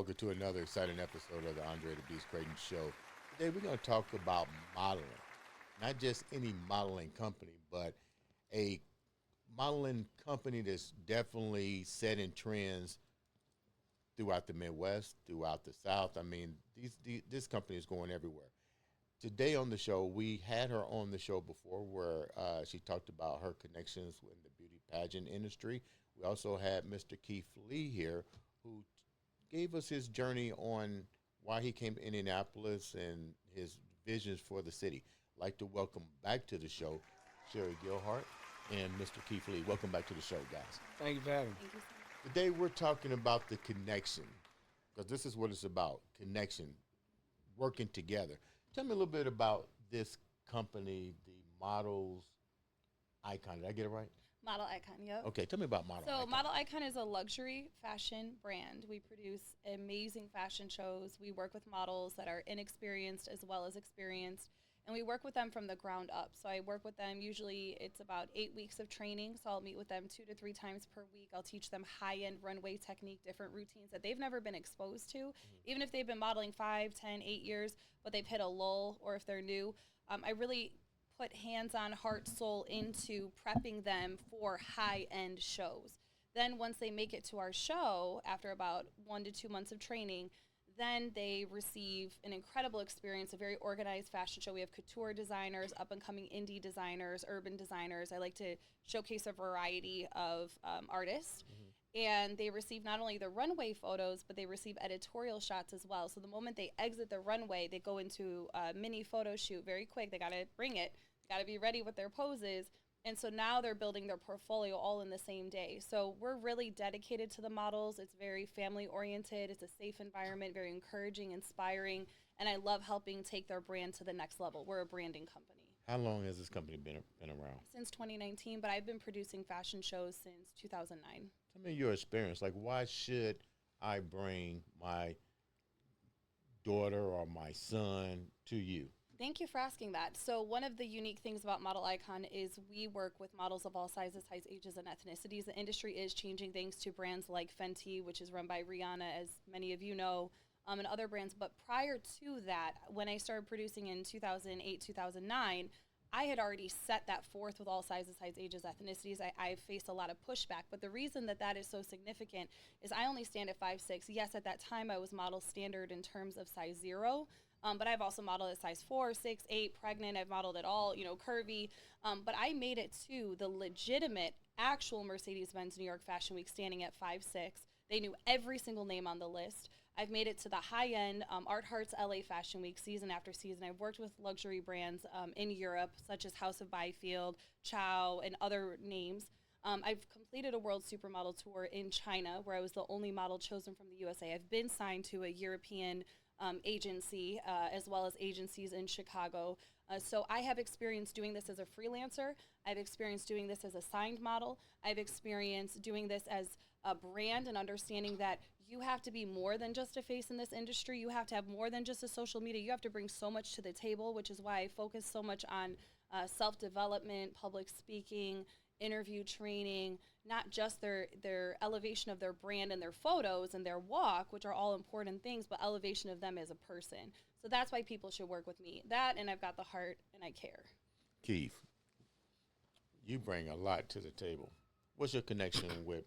welcome to another exciting episode of the Andre The Beast Crayton Show. Today we're going to talk about modeling. Not just any modeling company, but a modeling company that's definitely setting trends throughout the Midwest, throughout the South. I mean, this company is going everywhere. Today on the show, we had her on the show before where she talked about her connections with the beauty pageant industry. We also had Mr. Keith Lee here who gave us his journey on why he came to Indianapolis and his visions for the city. I'd like to welcome back to the show Sherrie Gearheart and Mr. Keith Lee. Welcome back to the show, guys. Thank you for having me. Thank you so much. Today we're talking about the connection, because this is what it's about, connection, working together. Tell me a little bit about this company, the Models Icon. Did I get it right? Model Icon, yep. Okay, tell me about Model Icon. So Model Icon is a luxury fashion brand. We produce amazing fashion shows. We work with models that are inexperienced as well as experienced, and we work with them from the ground up. So I work with them, usually it's about 8 weeks of training, so I'll meet with them 2 to 3 times per week. I'll teach them high-end runway technique, different routines that they've never been exposed to, even if they've been modeling 5, 10, 8 years, but they've hit a lull or if they're new. I really put hands-on, heart, soul into prepping them for high-end shows. Then once they make it to our show, after about 1 to 2 months of training, then they receive an incredible experience, a very organized fashion show. We have couture designers, up-and-coming indie designers, urban designers. I like to showcase a variety of artists. And they receive not only the runway photos, but they receive editorial shots as well. So the moment they exit the runway, they go into a mini photo shoot very quick. They got to bring it. Got to be ready with their poses. And so now they're building their portfolio all in the same day. So we're really dedicated to the models. It's very family oriented. It's a safe environment, very encouraging, inspiring. And I love helping take their brand to the next level. We're a branding company. How long has this company been around? Since 2019, but I've been producing fashion shows since 2009. Tell me your experience. Like, why should I bring my daughter or my son to you? Thank you for asking that. So one of the unique things about Model Icon is we work with models of all sizes, heights, ages, and ethnicities. The industry is changing thanks to brands like Fenty, which is run by Rihanna, as many of you know, and other brands. But prior to that, when I started producing in 2008, 2009, I had already set that forth with all sizes, heights, ages, ethnicities. I faced a lot of pushback. But the reason that that is so significant is I only stand at 5'6". Yes, at that time I was model standard in terms of size 0. But I've also modeled at size 4, 6, 8, pregnant. I've modeled it all, curvy. But I made it to the legitimate, actual Mercedes-Benz New York Fashion Week standing at 5'6". They knew every single name on the list. I've made it to the high-end Art Hearts LA Fashion Week season after season. I've worked with luxury brands in Europe, such as House of Byfield, Chow, and other names. I've completed a World Supermodel Tour in China, where I was the only model chosen from the USA. I've been signed to a European agency, as well as agencies in Chicago. So I have experience doing this as a freelancer. I've experienced doing this as a signed model. I've experienced doing this as a brand and understanding that you have to be more than just a face in this industry. You have to have more than just a social media. You have to bring so much to the table, which is why I focus so much on self-development, public speaking, interview training, not just their elevation of their brand and their photos and their walk, which are all important things, but elevation of them as a person. So that's why people should work with me. That, and I've got the heart, and I care. Keith, you bring a lot to the table. What's your connection with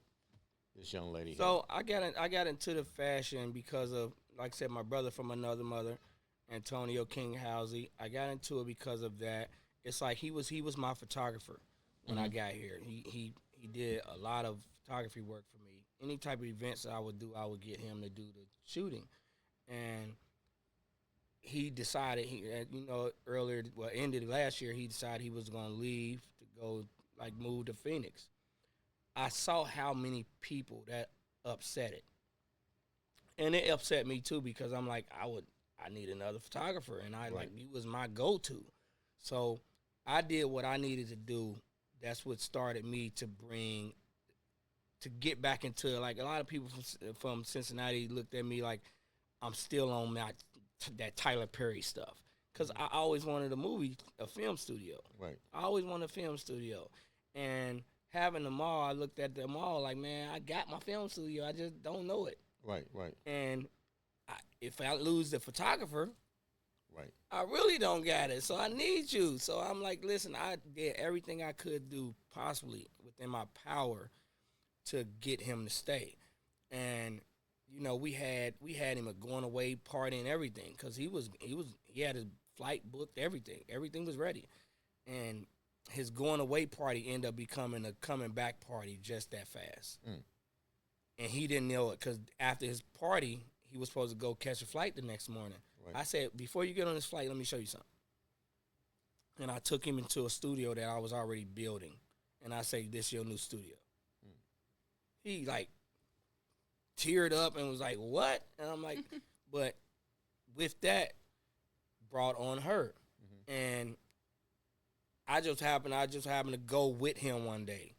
this young lady here? So I got into the fashion because of, like I said, my brother from another mother, Antonio King Housey. I got into it because of that. It's like he was my photographer when I got here. He did a lot of photography work for me. Any type of events that I would do, I would get him to do the shooting. And he decided, ended last year, he decided he was going to leave to go, move to Phoenix. I saw how many people that upset it. And it upset me too, because I'm like, I need another photographer. And he was my go-to. So I did what I needed to do. That's what started me to get back into, like, a lot of people from Cincinnati looked at me like I'm still on that Tyler Perry stuff. Because I always wanted a film studio. Right. I always wanted a film studio. And having the mall, I looked at the mall like, man, I got my film studio. I just don't know it. Right. And if I lose the photographer, Right. I really don't got it. So I need you. So I'm like, listen, I did everything I could do possibly within my power to get him to stay. And you know, we had him a going away party and everything because he had his flight booked, everything was ready, and his going away party ended up becoming a coming back party just that fast. And he didn't know it because after his party, he was supposed to go catch a flight the next morning. Right. I said, before you get on this flight, let me show you something. And I took him into a studio that I was already building, and I say, this your new studio. He like teared up and was like, what? And I'm like, but with that brought on her. And I just happened to go with him one day.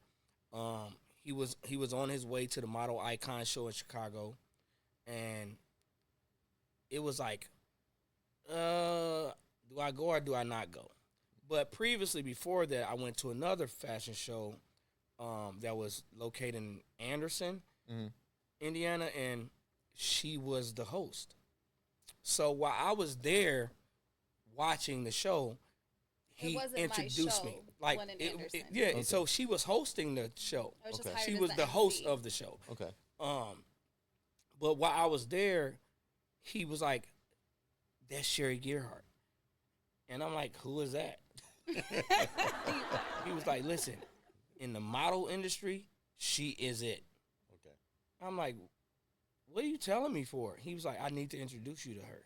He was on his way to the Model Icon show in Chicago, and it was like, do I go or do I not go? But previously, before that, I went to another fashion show that was located in Anderson, Indiana, and she was the host. So while I was there watching the show, he introduced me. Like, Okay. So she was hosting the show. Okay. She was the host of the show. Okay. But while I was there, he was like, that's Sherrie Gearheart. And I'm like, who is that? He was like, listen, in the model industry, she is it. Okay. I'm like, what are you telling me for? He was like, I need to introduce you to her.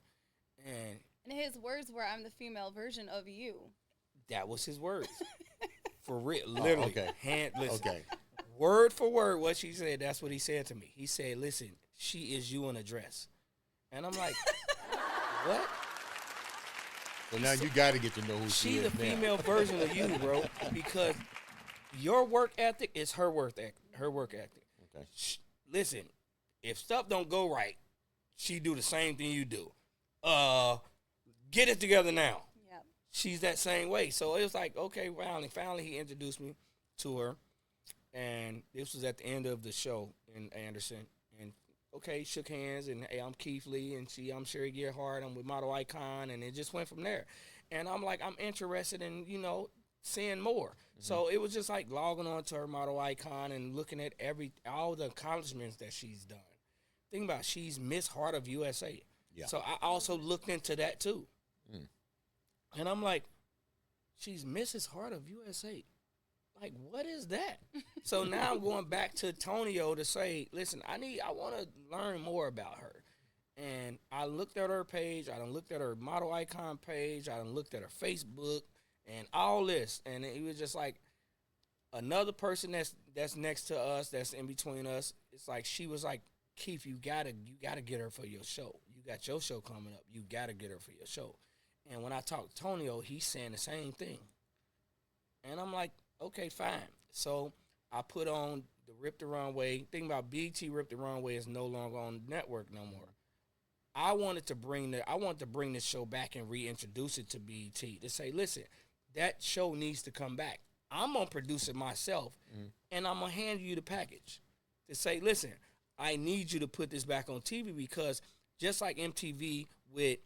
And his words were, I'm the female version of you. That was his words. For real. Literally. Okay. Listen, Okay. word for word, what she said, that's what he said to me. He said, listen, she is you in a dress. And I'm like, what? So now you got to get to know who she She's is the now. female version of you, bro. Because your work ethic is her work ethic. Okay. Listen, if stuff don't go right, she do the same thing you do. Get it together now. Yep. She's that same way. So it was like, okay, finally he introduced me to her. And this was at the end of the show in Anderson. And okay, shook hands, and hey, I'm Keith Lee, and I'm Sherrie Gearheart. I'm with Model Icon, and it just went from there. And I'm like, I'm interested in, seeing more. So it was just like logging on to her Model Icon and looking at all the accomplishments that she's done. Think about it, she's Miss Heart of USA. Yeah. So I also looked into that too. And I'm like, she's Mrs. Heart of USA. Like, what is that? So now I'm going back to Tonio to say, listen, I want to learn more about her. And I looked at her page. I done looked at her Model Icon page. I done looked at her Facebook and all this. And it was just like another person that's next to us, that's in between us. It's like she was like, Keith, you gotta get her for your show. You got your show coming up. You gotta get her for your show. And when I talked to Tonio, he's saying the same thing. And I'm like, okay, fine. So I put on the Rip the Runway. Think about BET Rip the Runway is no longer on the network no more. I wanted to bring this show back and reintroduce it to BET to say, listen, that show needs to come back. I'm gonna produce it myself, and I'm gonna hand you the package to say, listen, I need you to put this back on TV because just like MTV with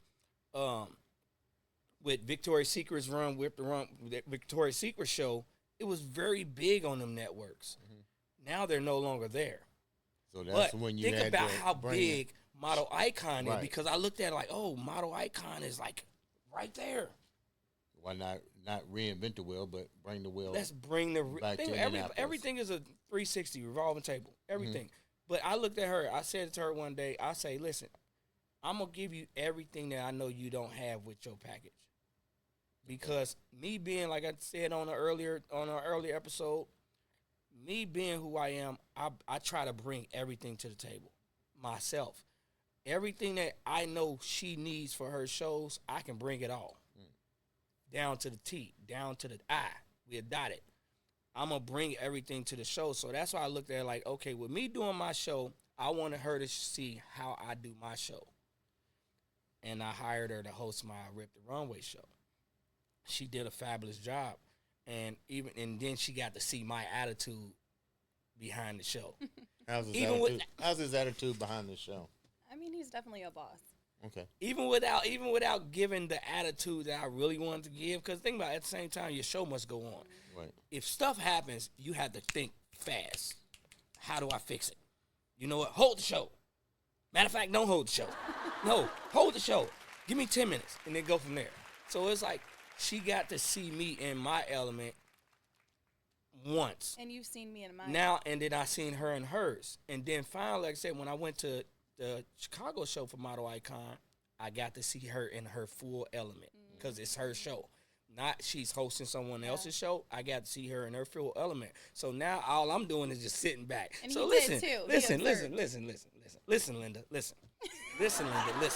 Victoria's Secret's run, Victoria's Secret show, it was very big on them networks. Now they're no longer there. So that's but when you think had about to how bring big Model Icon is Right. because I looked at it like, oh, Model Icon is like right there. Why not reinvent the wheel, but bring the wheel? Let's bring the back to thing. Indianapolis. Everything is a 360 revolving table. Everything. But I looked at her. I said to her one day, I say, listen, I'm gonna give you everything that I know you don't have with your package. Because me being, like I said on an earlier episode, me being who I am, I try to bring everything to the table myself. Everything that I know she needs for her shows, I can bring it all. Down to the T, down to the I. We dot it. I'm going to bring everything to the show. So that's why I looked at it like, okay, with me doing my show, I wanted her to see how I do my show. And I hired her to host my Rip the Runway show. She did a fabulous job. And then she got to see my attitude behind the show. How's his attitude behind the show? I mean, he's definitely a boss. Okay. Even without giving the attitude that I really wanted to give, because think about it, at the same time, your show must go on. Right. If stuff happens, you have to think fast. How do I fix it? You know what? Hold the show. Matter of fact, don't hold the show. No, hold the show. Give me 10 minutes, and then go from there. So it's like she got to see me in my element once. And you've seen me in mine. Now, and then I seen her in hers. And then finally, like I said, when I went to the Chicago show for Model Icon, I got to see her in her full element because it's her show. Not she's hosting someone else's show. I got to see her in her full element. So now all I'm doing is just sitting back. And so he listen, did too. listen, listen, Linda, listen. Listen, Linda.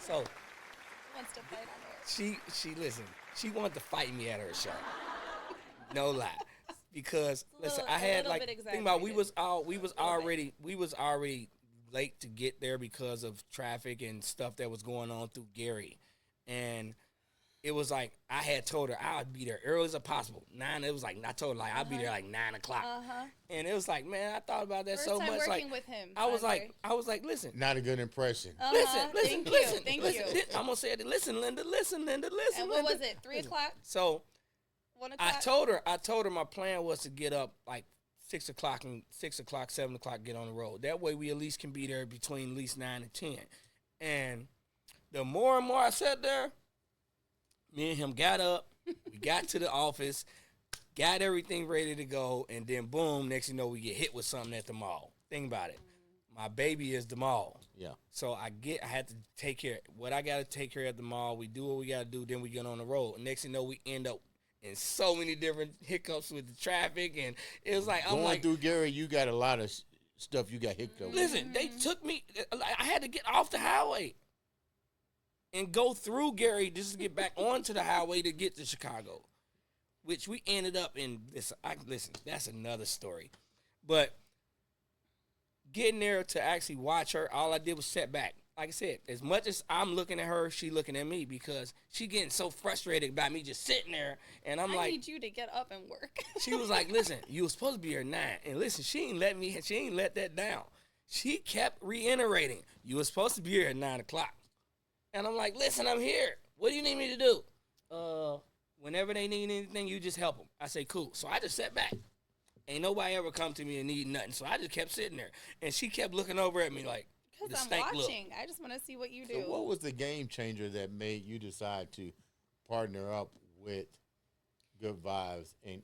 So Wants to fight on air. she listen. She wanted to fight me at her show. No lie. Because listen, I had like think about we was already late to get there because of traffic and stuff that was going on through Gary. And it was like I had told her I would be there early as possible. 9. It was like I told her like I'd be there like 9 o'clock. And it was like, man, I thought about that First so time much. working Like with him, I was Andre. like, listen. Not a good impression. Listen. Thank you. I'm gonna say it. Listen, Linda. And what was it? 3 o'clock? So 1 o'clock? I told her my plan was to get up like 6 o'clock, 7 o'clock, get on the road. That way we at least can be there between at least 9 and 10. And the more and more I sat there, me and him got up, we got to the office, got everything ready to go, and then boom, next thing you know, we get hit with something at the mall. Think about it. My baby is the mall. Yeah. So I had to take care of what I got to take care of at the mall. We do what we got to do, then we get on the road. And next thing you know, we end up in so many different hiccups with the traffic, and it was like I'm like, through Gary, you got a lot of stuff you got hiccups. listen, they took me. I had to get off the highway and go through Gary just to get back onto the highway to get to Chicago, which we ended up in. Listen, that's another story, but getting there to actually watch her, all I did was sit back. Like I said, as much as I'm looking at her, she looking at me because she getting so frustrated about me just sitting there. And I need you to get up and work. She was like, listen, you were supposed to be here at 9. And listen, she ain't let that down. She kept reiterating, you were supposed to be here at 9 o'clock. And I'm like, listen, I'm here. What do you need me to do? Whenever they need anything, you just help them. I say, cool. So I just sat back. Ain't nobody ever come to me and need nothing. So I just kept sitting there. And she kept looking over at me like, because I'm watching. I just want to see what you do. So what was the game changer that made you decide to partner up with Good Vibes and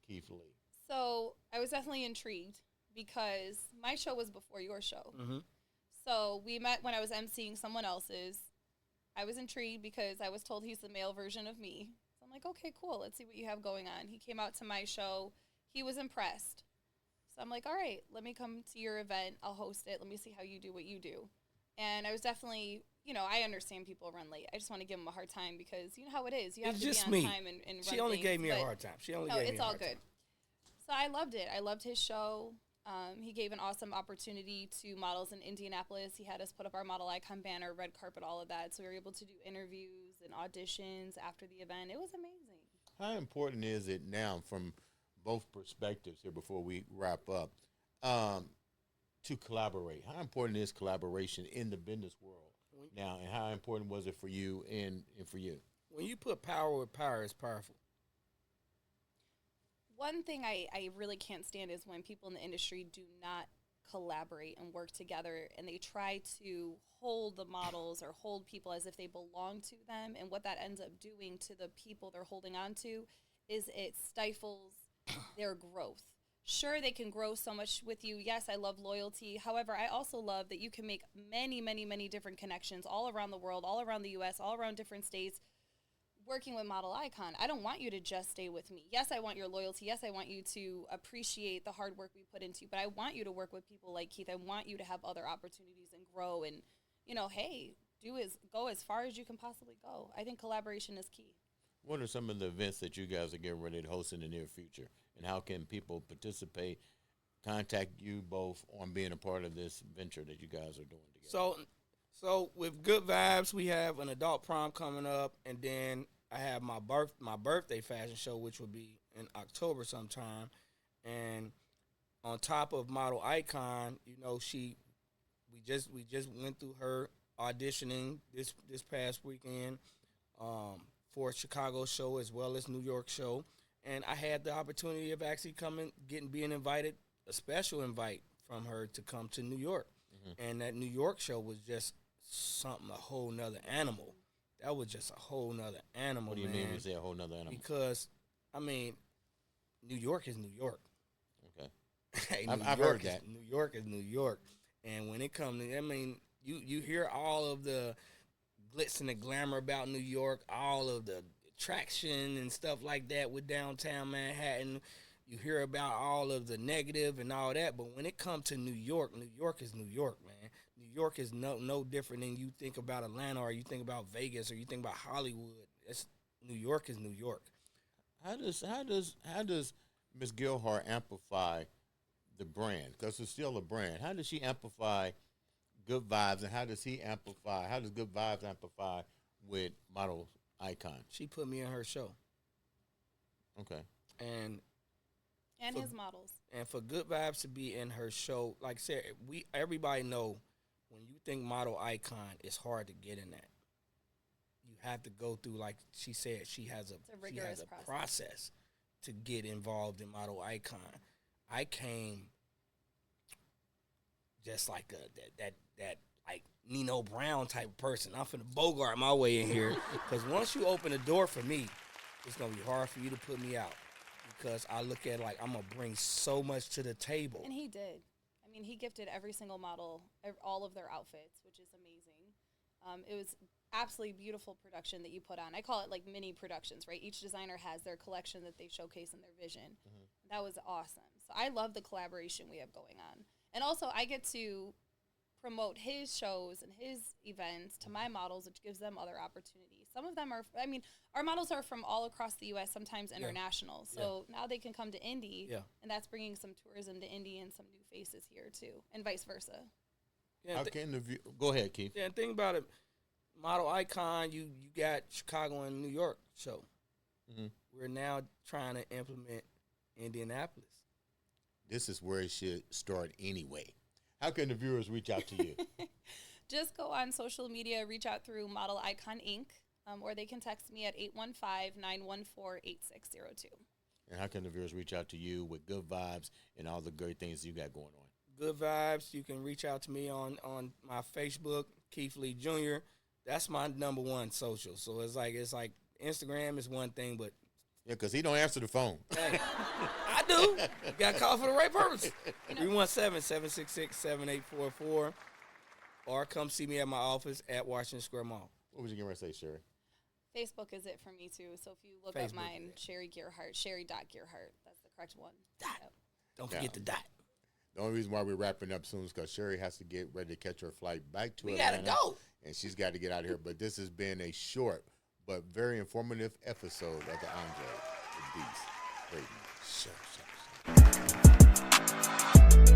Keith Lee? So I was definitely intrigued because my show was before your show. Mm-hmm. So we met when I was emceeing someone else's. I was intrigued because I was told he's the male version of me. So I'm like, okay, cool. Let's see what you have going on. He came out to my show. He was impressed. So I'm like, all right, let me come to your event. I'll host it. Let me see how you do what you do. And I was definitely, I understand people run late. I just want to give them a hard time because you know how it is. You have to be on time and run She only things, gave me a hard time. It's all good. So I loved it. I loved his show. He gave an awesome opportunity to models in Indianapolis. He had us put up our Model Icon banner, red carpet, all of that. So we were able to do interviews and auditions after the event. It was amazing. How important is it now from both perspectives here before we wrap up to collaborate? How important is collaboration in the business world now, and how important was it for you and for you? When you put power with power, it's powerful. One thing I really can't stand is when people in the industry do not collaborate and work together and they try to hold the models or hold people as if they belong to them. And what that ends up doing to the people they're holding on to is it stifles their growth. Sure, they can grow so much with you. Yes, I love loyalty. However, I also love that you can make many, many, many different connections all around the world, all around the U.S., all around different states, working with Model Icon. I don't want you to just stay with me. Yes, I want your loyalty. Yes, I want you to appreciate the hard work we put into you, but I want you to work with people like Keith. I want you to have other opportunities and grow and, hey, go as far as you can possibly go. I think collaboration is key. What are some of the events that you guys are getting ready to host in the near future? And how can people participate, contact you both on being a part of this venture that you guys are doing together? So with Good Vibes, we have an adult prom coming up, and then I have my birthday fashion show, which will be in October sometime. And on top of Model Icon, we just went through her auditioning this past weekend for a Chicago show as well as New York show, and I had the opportunity of actually being invited, a special invite from her to come to New York, and that New York show was just something, a whole nother animal. That was just a whole nother animal. What do you mean when you say a whole nother animal? Because New York is New York. Okay. Hey, I've heard that. New York is New York, and when it comes to, you hear all of the glitz and the glamour about New York, all of the attraction and stuff like that with downtown Manhattan. You hear about all of the negative and all that, but when it comes to New York is New York, man. New York is no different than you think about Atlanta or you think about Vegas or you think about Hollywood. New York is New York. How does Miss Gearheart amplify the brand? Because it's still a brand. How does she amplify Good Vibes, and how does Good Vibes amplify with Model Icon? She put me in her show. Okay. And his models. And for Good Vibes to be in her show, like I said, everybody know when you think Model Icon, it's hard to get in that. You have to go through, like she said, she has a process to get involved in Model Icon. I came just like that like Nino Brown type of person. I'm finna Bogart my way in here, because once you open the door for me, it's gonna be hard for you to put me out, because I look at it like I'm gonna bring so much to the table. And he did. He gifted every single model all of their outfits, which is amazing. It was absolutely beautiful production that you put on. I call it like mini productions, right? Each designer has their collection that they showcase in their vision. Mm-hmm. That was awesome. So I love the collaboration we have going on. And also I get to promote his shows and his events to my models, which gives them other opportunities. Some of them are, our models are from all across the U.S., sometimes international. So now they can come to Indy, and that's bringing some tourism to Indy and some new faces here too, and vice versa. Yeah, go ahead, Keith. Yeah, and think about it. Model Icon, you got Chicago and New York show. Mm-hmm. We're now trying to implement Indianapolis. This is where it should start anyway. How can the viewers reach out to you? Just go on social media, reach out through Model Icon Inc., or they can text me at 815-914-8602. And how can the viewers reach out to you with Good Vibes and all the great things you got going on? Good Vibes, you can reach out to me on my Facebook, Keith Lee Jr. That's my number one social. So it's like Instagram is one thing, but yeah, because he don't answer the phone. Hey, I do. You got to call for the right purpose. 317-766-7844. Or come see me at my office at Washington Square Mall. What was you going to say, Sherrie? Facebook is it for me, too. So if you look up mine, Sherrie Gearheart, Sherrie.Gearheart. That's the correct one. Dot. Yep. Don't forget the dot. The only reason why we're wrapping up soon is because Sherrie has to get ready to catch her flight back to Atlanta. We got to go. And she's got to get out of here. But this has been a short but very informative episode of the Andre The Beast Crayton Show.